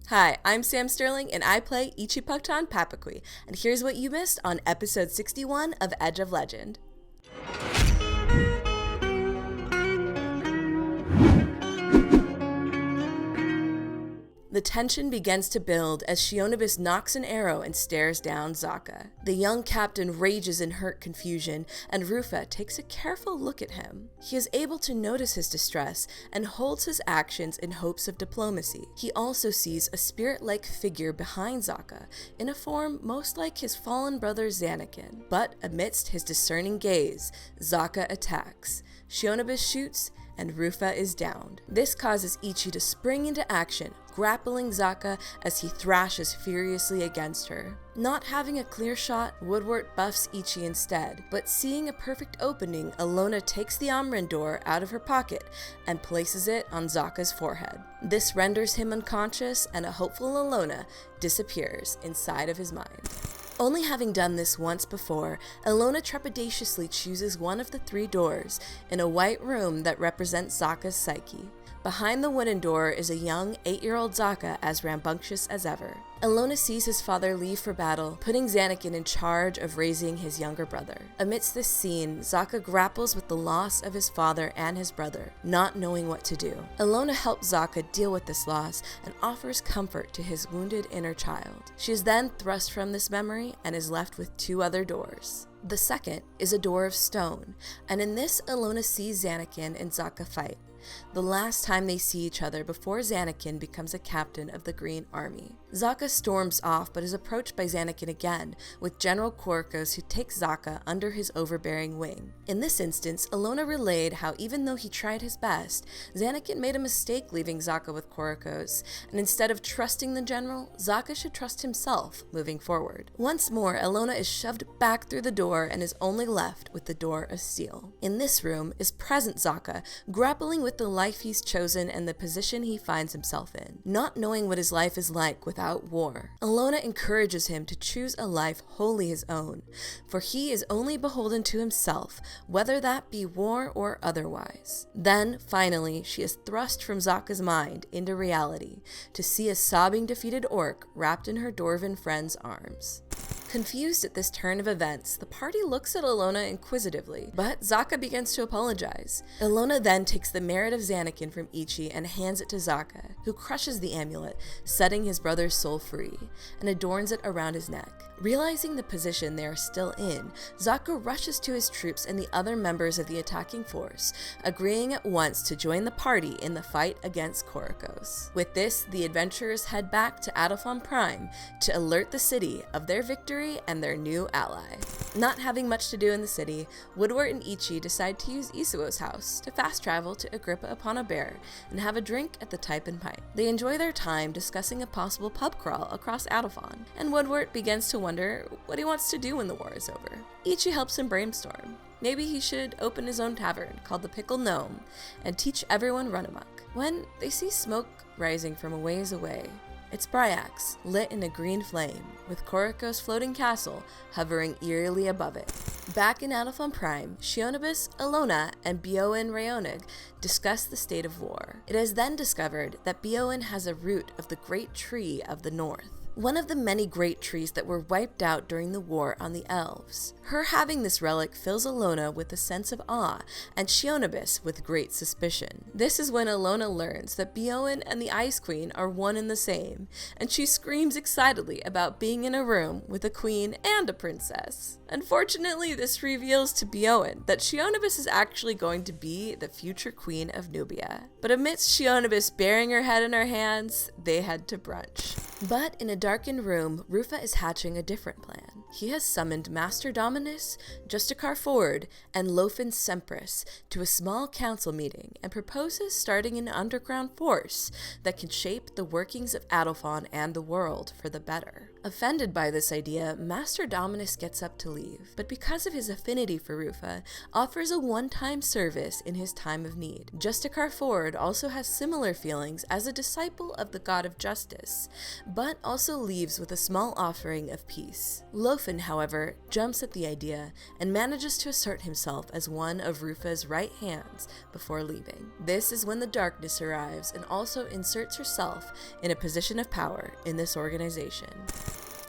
Hi, I'm Sam Sterling, and I play Ichipukton Papakui, and here's what you missed on episode 61 of Edge of Legend. The tension begins to build as Shionibus knocks an arrow and stares down Zaka. The young captain rages in hurt confusion, and Rufa takes a careful look at him. He is able to notice his distress and holds his actions in hopes of diplomacy. He also sees a spirit-like figure behind Zaka, in a form most like his fallen brother Zanakin. But amidst his discerning gaze, Zaka attacks. Shionibus shoots, and Rufa is downed. This causes Ichi to spring into action, grappling Zaka as he thrashes furiously against her. Not having a clear shot, Woodward buffs Ichi instead, but seeing a perfect opening, Alona takes the Amrindor out of her pocket and places it on Zaka's forehead. This renders him unconscious, and a hopeful Alona disappears inside of his mind. Only having done this once before, Alona trepidatiously chooses one of the 3 doors in a white room that represents Zaka's psyche. Behind the wooden door is a young 8-year-old Zaka as rambunctious as ever. Alona sees his father leave for battle, putting Zanakin in charge of raising his younger brother. Amidst this scene, Zaka grapples with the loss of his father and his brother, not knowing what to do. Alona helps Zaka deal with this loss and offers comfort to his wounded inner child. She is then thrust from this memory and is left with 2 other doors. The second is a door of stone, and in this Alona sees Zanakin and Zaka fight. The last time they see each other before Zanakin becomes a captain of the Green Army. Zaka storms off but is approached by Zanakin again, with General Korokos who takes Zaka under his overbearing wing. In this instance, Alona relayed how even though he tried his best, Zanakin made a mistake leaving Zaka with Korokos, and instead of trusting the general, Zaka should trust himself moving forward. Once more, Alona is shoved back through the door and is only left with the door of steel. In this room is present Zaka, grappling with the life he's chosen and the position he finds himself in, not knowing what his life is like without war. Alona encourages him to choose a life wholly his own, for he is only beholden to himself, whether that be war or otherwise. Then, finally, she is thrust from Zaka's mind into reality, to see a sobbing defeated orc wrapped in her dwarven friend's arms. Confused at this turn of events, the party looks at Alona inquisitively, but Zaka begins to apologize. Alona then takes the merit of Zanakin from Ichi and hands it to Zaka, who crushes the amulet, setting his brother's soul free, and adorns it around his neck. Realizing the position they are still in, Zaka rushes to his troops and the other members of the attacking force, agreeing at once to join the party in the fight against Korokos. With this, the adventurers head back to Adolphon Prime to alert the city of their victory and their new ally. Not having much to do in the city, Woodward and Ichi decide to use Isuo's house to fast travel to Agrippa upon a Bear and have a drink at the Type and Pint. They enjoy their time discussing a possible pub crawl across Adolphon, and Woodward begins to wonder what he wants to do when the war is over. Ichi helps him brainstorm. Maybe he should open his own tavern called the Pickle Gnome and teach everyone run amok. When they see smoke rising from a ways away, it's Bryax, lit in a green flame, with Korokos' floating castle hovering eerily above it. Back in Adolphon Prime, Shionibus, Alona, and Beoin Rhaonig discuss the state of war. It is then discovered that Beoin has a root of the Great Tree of the North, one of the many great trees that were wiped out during the war on the elves. Her having this relic fills Alona with a sense of awe, and Shionibus with great suspicion. This is when Alona learns that Beoin and the Ice Queen are one and the same, and she screams excitedly about being in a room with a queen and a princess. Unfortunately, this reveals to Beoin that Shionibus is actually going to be the future queen of Nubia. But amidst Shionibus bearing her head in her hands, they head to brunch. But in a darkened room, Rufa is hatching a different plan. He has summoned Master Dominus, Justicar Ford, and Lofin Sempris to a small council meeting and proposes starting an underground force that can shape the workings of Adolphon and the world for the better. Offended by this idea, Master Dominus gets up to leave, but because of his affinity for Rufa, offers a one-time service in his time of need. Justicar Ford also has similar feelings as a disciple of the god of justice, but also leaves with a small offering of peace. Lofin Lothan, however, jumps at the idea and manages to assert himself as one of Rufa's right hands before leaving. This is when the darkness arrives and also inserts herself in a position of power in this organization.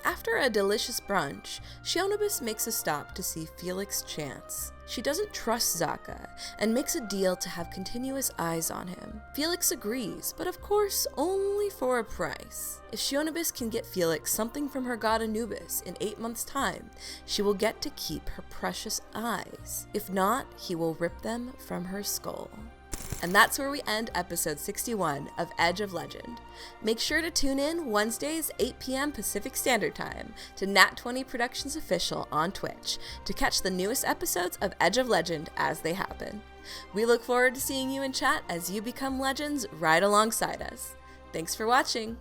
After a delicious brunch, Shionibus makes a stop to see Felix Chance. She doesn't trust Zaka and makes a deal to have continuous eyes on him. Felix agrees, but of course only for a price. If Shionibus can get Felix something from her god Anubis in 8 months' time, she will get to keep her precious eyes. If not, he will rip them from her skull. And that's where we end episode 61 of Edge of Legend. Make sure to tune in Wednesdays, 8 p.m. Pacific Standard Time to Nat20 Productions Official on Twitch to catch the newest episodes of Edge of Legend as they happen. We look forward to seeing you in chat as you become legends right alongside us. Thanks for watching!